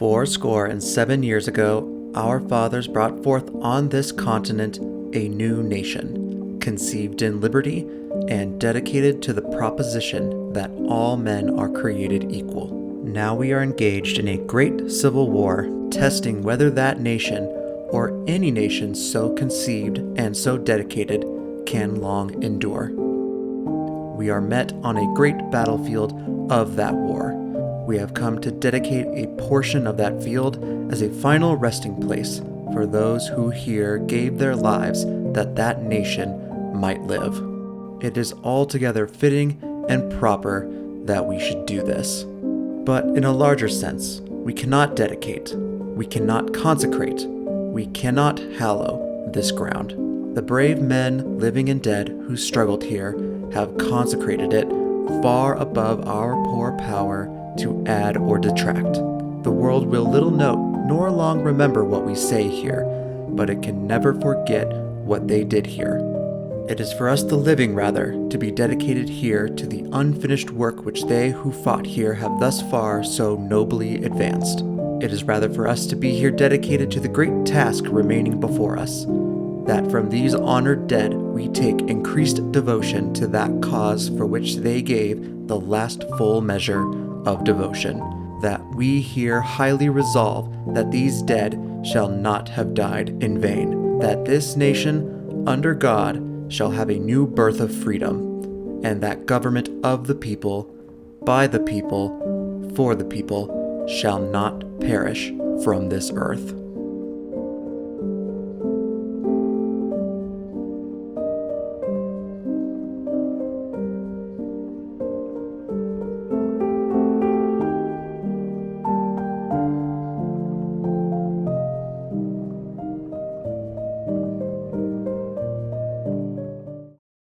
407 years ago, our fathers brought forth on this continent a new nation, conceived in liberty and dedicated to the proposition that all men are created equal. Now we are engaged in a great civil war, testing whether that nation, or any nation so conceived and so dedicated, can long endure. We are met on a great battlefield of that war. We have come to dedicate a portion of that field as a final resting place for those who here gave their lives that that nation might live. It is altogether fitting and proper that we should do this. But in a larger sense, we cannot dedicate, we cannot consecrate, we cannot hallow this ground. The brave men, living and dead, who struggled here have consecrated it far above our poor power to add or detract. The world will little note nor long remember what we say here, but it can never forget what they did here. It is for us the living, rather, to be dedicated here to the unfinished work which they who fought here have thus far so nobly advanced. It is rather for us to be here dedicated to the great task remaining before us, that from these honored dead we take increased devotion to that cause for which they gave the last full measure of devotion, that we here highly resolve that these dead shall not have died in vain, that this nation, under God, shall have a new birth of freedom, and that government of the people, by the people, for the people, shall not perish from this earth.